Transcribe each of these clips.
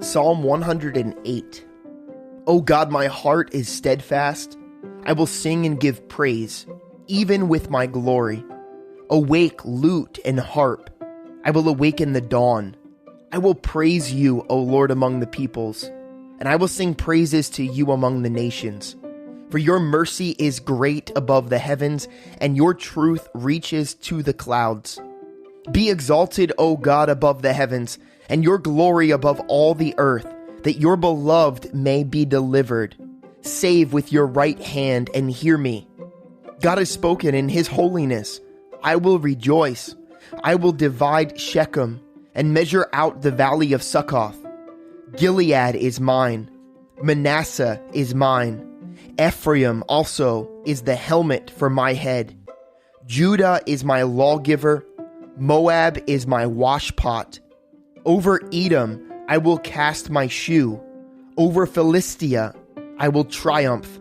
Psalm 108. O God, my heart is steadfast. I will sing and give praise, even with my glory. Awake, lute and harp. I will awaken the dawn. I will praise you, O Lord, among the peoples, and I will sing praises to you among the nations. For your mercy is great above the heavens, and your truth reaches to the clouds. Be exalted, O God, above the heavens, and your glory above all the earth, that your beloved may be delivered. Save with your right hand and hear me. God has spoken in his holiness. I will rejoice. I will divide Shechem and measure out the valley of Succoth. Gilead is mine. Manasseh is mine. Ephraim also is the helmet for my head. Judah is my lawgiver. Moab is my washpot. Over Edom I will cast my shoe. Over Philistia I will triumph.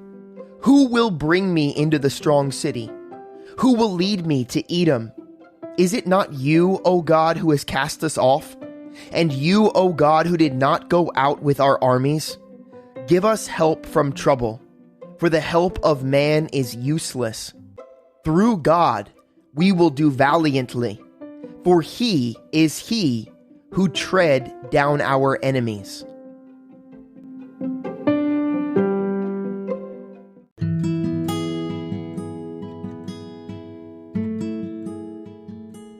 Who will bring me into the strong city? Who will lead me to Edom? Is it not you, O God, who has cast us off? And you, O God, who did not go out with our armies? Give us help from trouble, for the help of man is useless. Through God we will do valiantly, for he is he who tread down our enemies.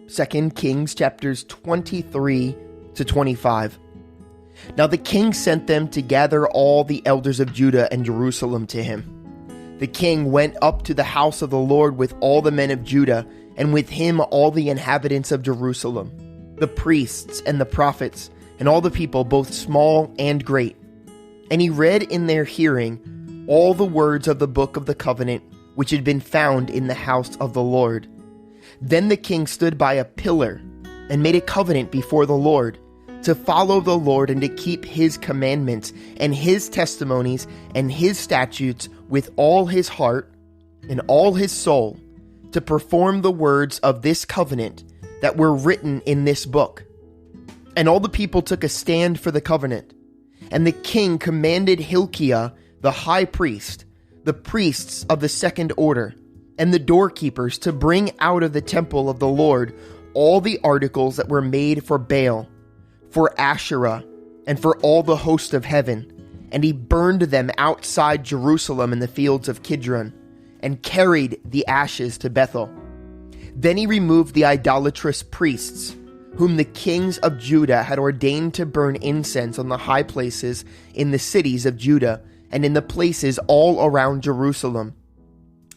Second Kings chapters 23 to 25. Now the king sent them to gather all the elders of Judah and Jerusalem to him. The king went up to the house of the Lord with all the men of Judah, and with him all the inhabitants of Jerusalem, the priests and the prophets, and all the people, both small and great. And he read in their hearing all the words of the book of the covenant, which had been found in the house of the Lord. Then the king stood by a pillar and made a covenant before the Lord, to follow the Lord and to keep his commandments and his testimonies and his statutes with all his heart and all his soul, to perform the words of this covenant that were written in this book. And all the people took a stand for the covenant. And the king commanded Hilkiah the high priest, the priests of the second order, and the doorkeepers to bring out of the temple of the Lord all the articles that were made for Baal, for Asherah, and for all the host of heaven. And he burned them outside Jerusalem in the fields of Kidron, and carried the ashes to Bethel. Then he removed the idolatrous priests, whom the kings of Judah had ordained to burn incense on the high places in the cities of Judah and in the places all around Jerusalem,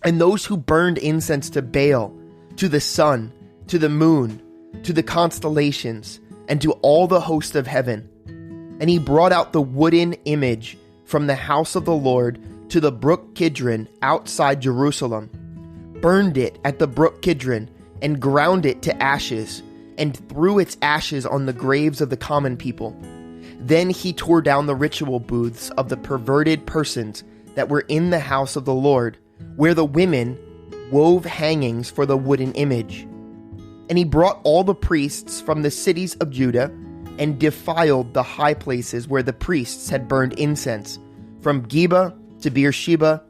and those who burned incense to Baal, to the sun, to the moon, to the constellations, and to all the host of heaven. And he brought out the wooden image from the house of the Lord to the brook Kidron outside Jerusalem, burned it at the brook Kidron, and ground it to ashes, and threw its ashes on the graves of the common people. Then he tore down the ritual booths of the perverted persons that were in the house of the Lord, where the women wove hangings for the wooden image. And he brought all the priests from the cities of Judah, and defiled the high places where the priests had burned incense, from Geba to Beersheba.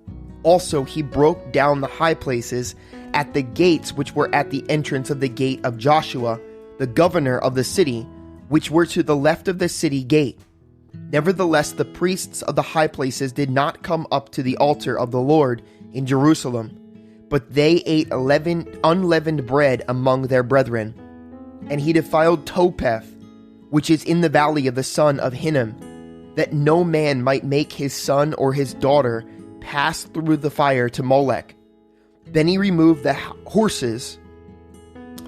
Also he broke down the high places at the gates which were at the entrance of the gate of Joshua, the governor of the city, which were to the left of the city gate. Nevertheless, the priests of the high places did not come up to the altar of the Lord in Jerusalem, but they ate unleavened bread among their brethren. And he defiled Topheth, which is in the valley of the son of Hinnom, that no man might make his son or his daughter pass through the fire to Molech. Then he removed the horses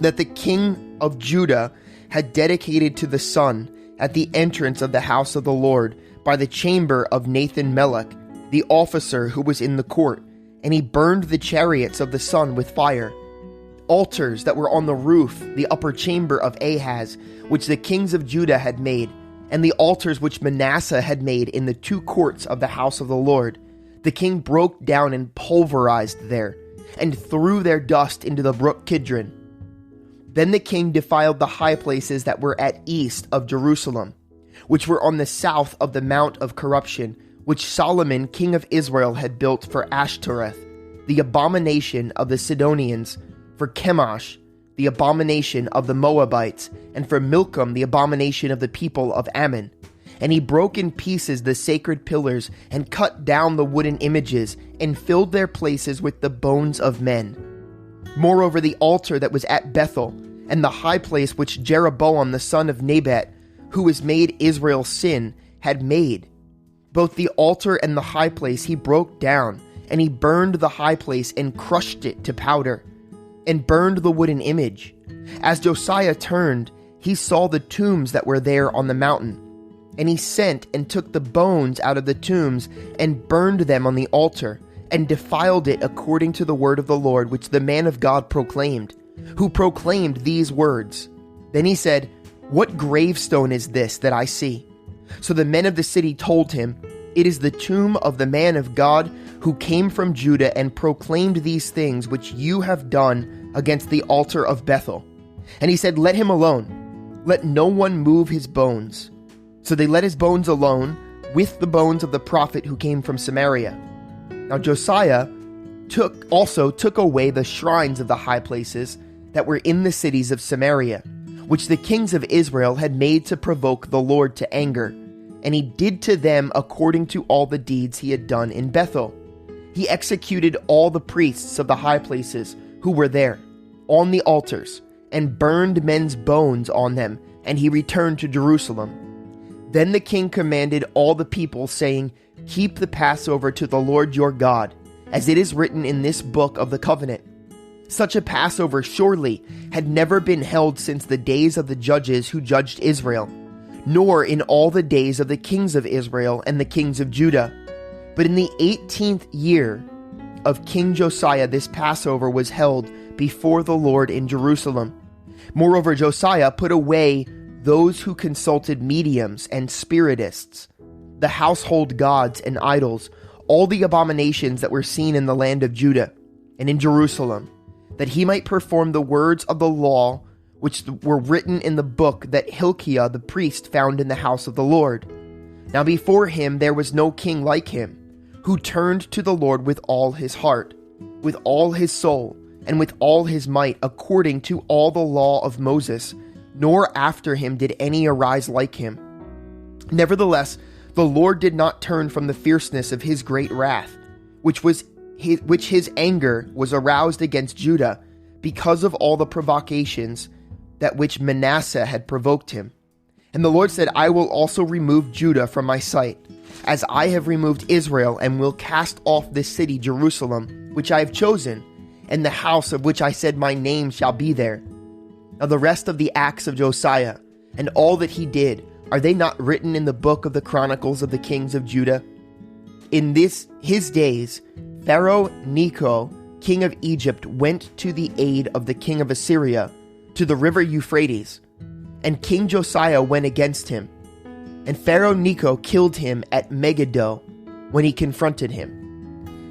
that the king of Judah had dedicated to the sun at the entrance of the house of the Lord by the chamber of Nathan-Melech, the officer who was in the court, and he burned the chariots of the sun with fire. Altars that were on the roof, the upper chamber of Ahaz, which the kings of Judah had made, and the altars which Manasseh had made in the two courts of the house of the Lord, the king broke down and pulverized there, and threw their dust into the brook Kidron. Then the king defiled the high places that were at east of Jerusalem, which were on the south of the Mount of Corruption, which Solomon king of Israel had built for Ashtoreth, the abomination of the Sidonians, for Chemosh, the abomination of the Moabites, and for Milcom, the abomination of the people of Ammon. And he broke in pieces the sacred pillars, and cut down the wooden images, and filled their places with the bones of men. Moreover, the altar that was at Bethel, and the high place which Jeroboam the son of Nebat, who has made Israel sin, had made, both the altar and the high place he broke down, and he burned the high place and crushed it to powder, and burned the wooden image. As Josiah turned, he saw the tombs that were there on the mountain. And he sent and took the bones out of the tombs, and burned them on the altar, and defiled it according to the word of the Lord, which the man of God proclaimed, who proclaimed these words. Then he said, "What gravestone is this that I see?" So the men of the city told him, "It is the tomb of the man of God who came from Judah and proclaimed these things which you have done against the altar of Bethel." And he said, "Let him alone. Let no one move his bones." So they let his bones alone, with the bones of the prophet who came from Samaria. Now Josiah also took away the shrines of the high places that were in the cities of Samaria, which the kings of Israel had made to provoke the Lord to anger. And he did to them according to all the deeds he had done in Bethel. He executed all the priests of the high places who were there, on the altars, and burned men's bones on them, and he returned to Jerusalem. Then the king commanded all the people, saying, "Keep the Passover to the Lord your God, as it is written in this book of the covenant." Such a Passover surely had never been held since the days of the judges who judged Israel, nor in all the days of the kings of Israel and the kings of Judah. But in the 18th year of King Josiah, this Passover was held before the Lord in Jerusalem. Moreover, Josiah put away those who consulted mediums and spiritists, the household gods and idols, all the abominations that were seen in the land of Judah and in Jerusalem, that he might perform the words of the law which were written in the book that Hilkiah the priest found in the house of the Lord. Now before him there was no king like him, who turned to the Lord with all his heart, with all his soul, and with all his might, according to all the law of Moses, nor after him did any arise like him. Nevertheless, the Lord did not turn from the fierceness of his great wrath, which his anger was aroused against Judah, because of all the provocations that which Manasseh had provoked him. And the Lord said, "I will also remove Judah from my sight, as I have removed Israel, and will cast off this city Jerusalem, which I have chosen, and the house of which I said my name shall be there." Now the rest of the acts of Josiah, and all that he did, are they not written in the book of the Chronicles of the kings of Judah? In his days, Pharaoh Necho, king of Egypt, went to the aid of the king of Assyria, to the river Euphrates, and King Josiah went against him. And Pharaoh Necho killed him at Megiddo when he confronted him.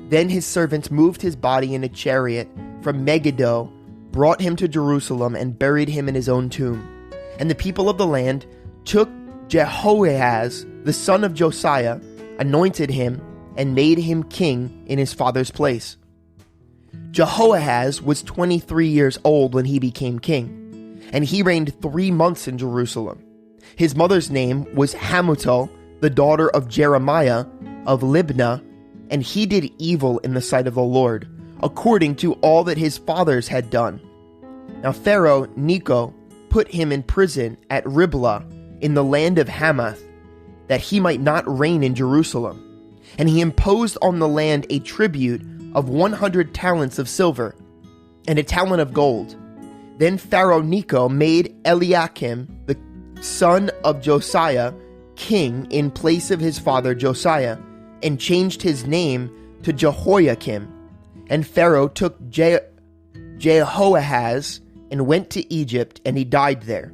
Then his servants moved his body in a chariot from Megiddo, brought him to Jerusalem, and buried him in his own tomb. And the people of the land took Jehoahaz, the son of Josiah, anointed him, and made him king in his father's place. Jehoahaz was 23 years old when he became king, and he reigned 3 months in Jerusalem. His mother's name was Hamutal, the daughter of Jeremiah of Libnah, and he did evil in the sight of the Lord, according to all that his fathers had done. Now Pharaoh Necho put him in prison at Riblah in the land of Hamath, that he might not reign in Jerusalem. And he imposed on the land a tribute of 100 talents of silver, and a talent of gold. Then Pharaoh Necho made Eliakim, the son of Josiah, king in place of his father Josiah, and changed his name to Jehoiakim. And Pharaoh took Jehoahaz and went to Egypt, and he died there.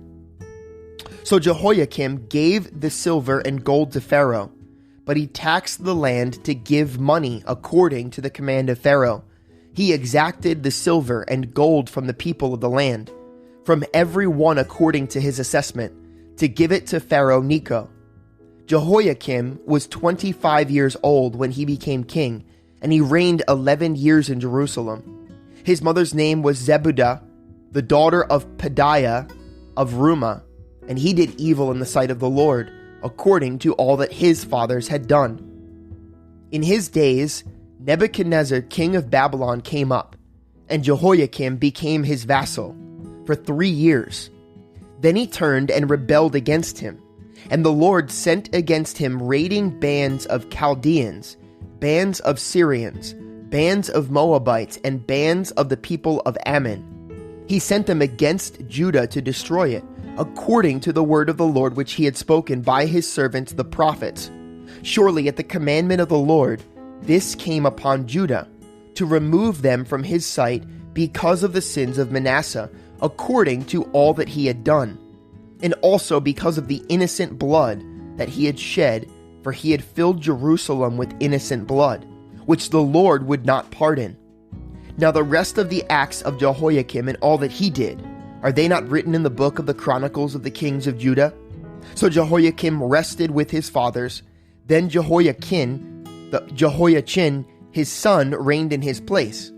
So Jehoiakim gave the silver and gold to Pharaoh, but he taxed the land to give money according to the command of Pharaoh. He exacted the silver and gold from the people of the land. from every one according to his assessment, to give it to Pharaoh Necho. Jehoiakim was 25 years old when he became king, and he reigned 11 years in Jerusalem. His mother's name was Zebudah, the daughter of Pedaiah of Rumah, and he did evil in the sight of the Lord, according to all that his fathers had done. In his days, Nebuchadnezzar, king of Babylon, came up, and Jehoiakim became his vassal for 3 years. Then he turned and rebelled against him, and the Lord sent against him raiding bands of Chaldeans, bands of Syrians, bands of Moabites, and bands of the people of Ammon. He sent them against Judah to destroy it, according to the word of the Lord which he had spoken by his servants the prophets. Surely at the commandment of the Lord, this came upon Judah, to remove them from his sight because of the sins of Manasseh, according to all that he had done, and also because of the innocent blood that he had shed, for he had filled Jerusalem with innocent blood, which the Lord would not pardon. Now the rest of the acts of Jehoiakim and all that he did, are they not written in the book of the Chronicles of the kings of Judah? So Jehoiakim rested with his fathers. Then Jehoiachin, his son, reigned in his place.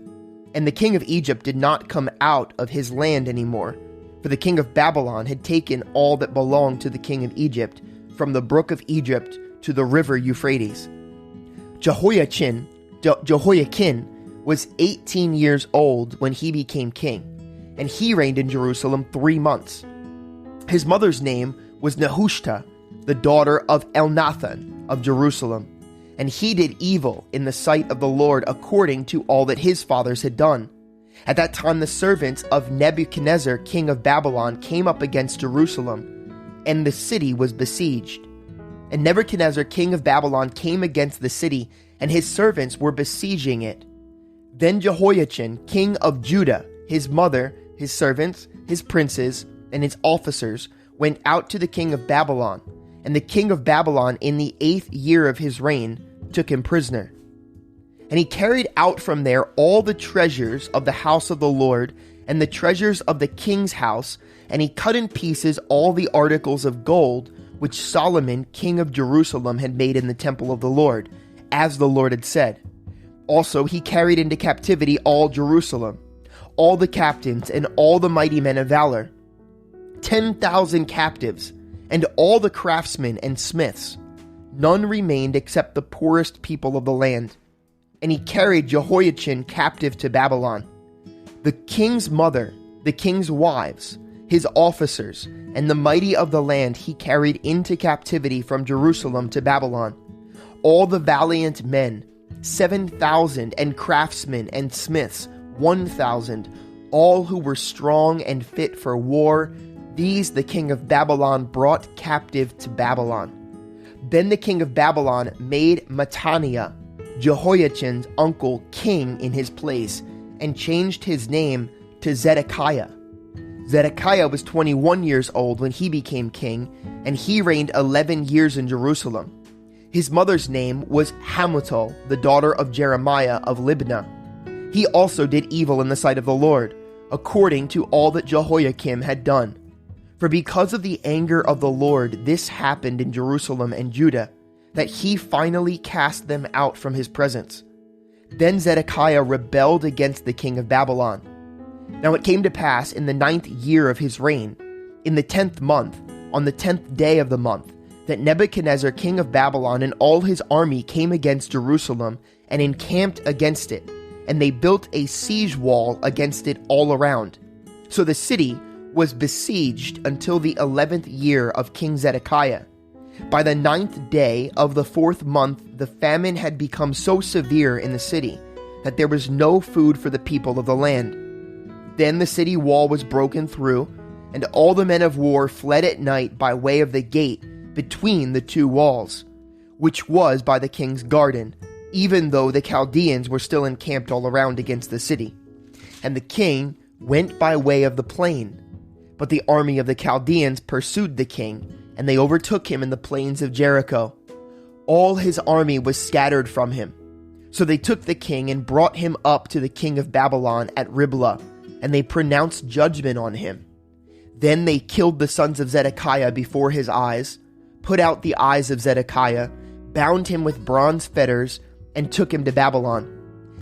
And the king of Egypt did not come out of his land anymore, for the king of Babylon had taken all that belonged to the king of Egypt, from the brook of Egypt to the river Euphrates. Jehoiakim was 18 years old when he became king, and he reigned in Jerusalem 3 months. His mother's name was Nehushta, the daughter of Elnathan of Jerusalem, and he did evil in the sight of the Lord according to all that his fathers had done. At that time the servants of Nebuchadnezzar, king of Babylon, came up against Jerusalem, and the city was besieged. And Nebuchadnezzar, king of Babylon, came against the city, and his servants were besieging it. Then Jehoiachin, king of Judah, his mother, his servants, his princes, and his officers went out to the king of Babylon, and the king of Babylon in the 8th year of his reign took him prisoner. And he carried out from there all the treasures of the house of the Lord, and the treasures of the king's house, and he cut in pieces all the articles of gold which Solomon, king of Jerusalem, had made in the temple of the Lord, as the Lord had said. Also he carried into captivity all Jerusalem, all the captains, and all the mighty men of valor, 10,000 captives, and all the craftsmen and smiths. None remained except the poorest people of the land. And he carried Jehoiachin captive to Babylon. The king's mother, the king's wives, his officers, and the mighty of the land he carried into captivity from Jerusalem to Babylon. All the valiant men, 7,000, and craftsmen and smiths, 1,000, all who were strong and fit for war, these the king of Babylon brought captive to Babylon. Then the king of Babylon made Mattaniah, Jehoiachin's uncle, king in his place, and changed his name to Zedekiah. Zedekiah was 21 years old when he became king, and he reigned 11 years in Jerusalem. His mother's name was Hamutal, the daughter of Jeremiah of Libnah. He also did evil in the sight of the Lord, according to all that Jehoiakim had done. For because of the anger of the Lord, this happened in Jerusalem and Judah, that he finally cast them out from his presence. Then Zedekiah rebelled against the king of Babylon. Now it came to pass in the 9th year of his reign, in the 10th month, on the 10th day of the month, that Nebuchadnezzar, king of Babylon, and all his army came against Jerusalem and encamped against it, and they built a siege wall against it all around. So the city was besieged until the 11th year of King Zedekiah. By the 9th day of the 4th month, the famine had become so severe in the city that there was no food for the people of the land. Then the city wall was broken through, and all the men of war fled at night by way of the gate between the two walls, which was by the king's garden, even though the Chaldeans were still encamped all around against the city. And the king went by way of the plain. But the army of the Chaldeans pursued the king, and they overtook him in the plains of Jericho. All his army was scattered from him. So they took the king and brought him up to the king of Babylon at Riblah, and they pronounced judgment on him. Then they killed the sons of Zedekiah before his eyes, put out the eyes of Zedekiah, bound him with bronze fetters, and took him to Babylon.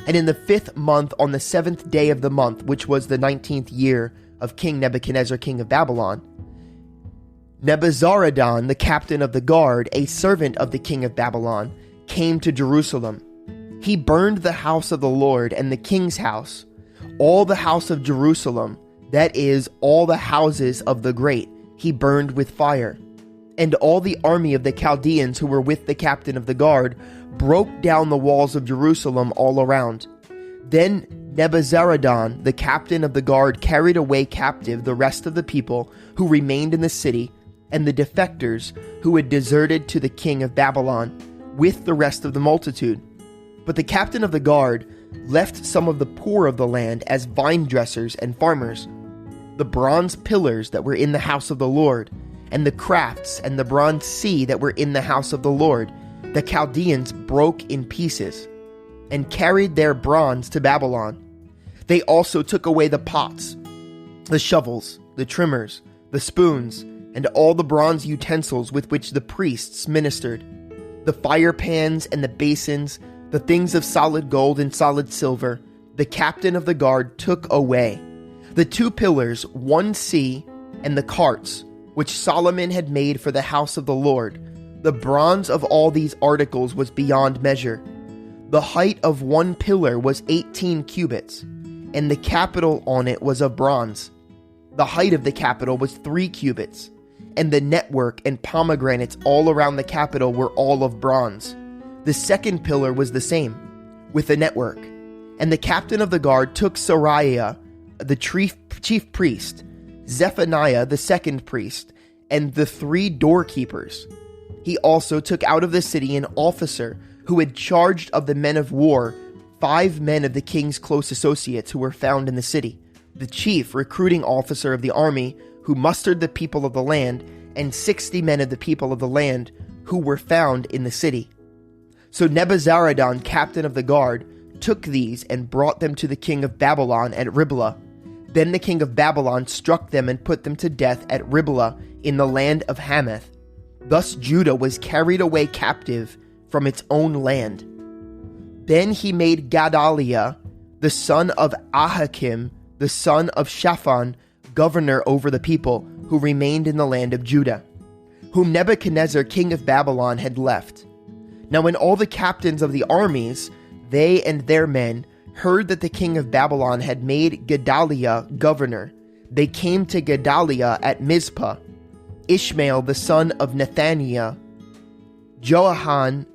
And in the 5th month, on the 7th day of the month, which was the 19th year of King Nebuchadnezzar, king of Babylon, Nebuzaradan, the captain of the guard, a servant of the king of Babylon, came to Jerusalem. He burned the house of the Lord and the king's house, all the house of Jerusalem, that is, all the houses of the great, he burned with fire. And all the army of the Chaldeans who were with the captain of the guard broke down the walls of Jerusalem all around. Then Nebuzaradan, the captain of the guard, carried away captive the rest of the people who remained in the city, and the defectors who had deserted to the king of Babylon, with the rest of the multitude. But the captain of the guard left some of the poor of the land as vine dressers and farmers. The bronze pillars that were in the house of the Lord, and the crafts and the bronze sea that were in the house of the Lord, the Chaldeans broke in pieces, and carried their bronze to Babylon. They also took away the pots, the shovels, the trimmers, the spoons, and all the bronze utensils with which the priests ministered, the fire pans and the basins, the things of solid gold and solid silver, the captain of the guard took away. The 2 pillars, 1 sea, and the carts, which Solomon had made for the house of the Lord, the bronze of all these articles was beyond measure. The height of 1 pillar was 18 cubits, and the capital on it was of bronze. The height of the capital was 3 cubits, and the network and pomegranates all around the capital were all of bronze. The 2nd pillar was the same, with the network. And the captain of the guard took Seraiah, the chief priest, Zephaniah, the 2nd priest, and the 3 doorkeepers. He also took out of the city an officer who had charged of the men of war 5 men of the king's close associates who were found in the city, the chief recruiting officer of the army who mustered the people of the land, and 60 men of the people of the land who were found in the city. So Nebuzaradan, captain of the guard, took these and brought them to the king of Babylon at Riblah. Then the king of Babylon struck them and put them to death at Riblah in the land of Hamath. Thus Judah was carried away captive from its own land. Then he made Gedaliah, the son of Ahikam, the son of Shaphan, governor over the people who remained in the land of Judah, whom Nebuchadnezzar, king of Babylon, had left. Now when all the captains of the armies, they and their men, heard that the king of Babylon had made Gedaliah governor, they came to Gedaliah at Mizpah. Ishmael the son of Nethaniah, Johanan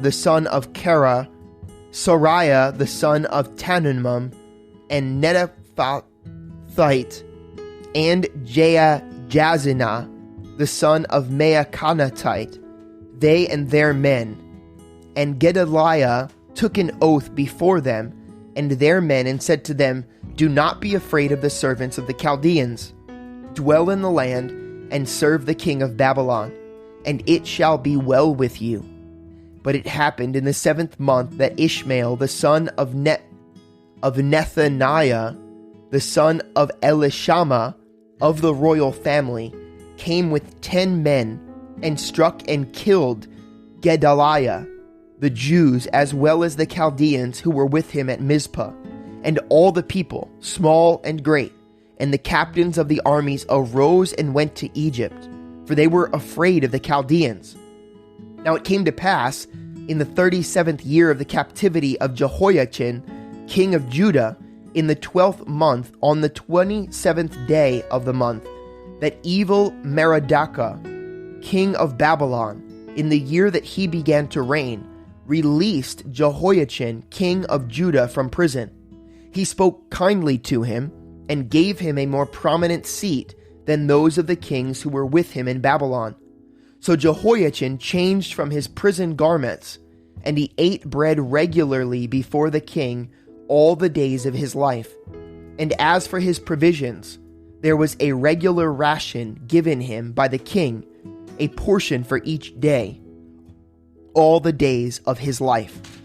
the son of Kara, Seraiah the son of Tanumim, and Netophathite, and Jaazaniah the son of Maaconatite, they and their men. And Gedaliah took an oath before them and their men, and said to them, Do not be afraid of the servants of the Chaldeans. Dwell in the land, and serve the king of Babylon, and it shall be well with you. But it happened in the 7th month that Ishmael the son of Nethaniah, the son of Elishama, of the royal family, came with 10 men, and struck and killed Gedaliah, the Jews as well as the Chaldeans who were with him at Mizpah, and all the people, small and great, and the captains of the armies arose and went to Egypt, for they were afraid of the Chaldeans. Now it came to pass, in the 37th year of the captivity of Jehoiachin, king of Judah, in the 12th month, on the 27th day of the month, that evil Merodach, king of Babylon, in the year that he began to reign, released Jehoiachin, king of Judah, from prison. He spoke kindly to him, and gave him a more prominent seat than those of the kings who were with him in Babylon. So Jehoiachin changed from his prison garments, and he ate bread regularly before the king all the days of his life. And as for his provisions, there was a regular ration given him by the king, a portion for each day, all the days of his life.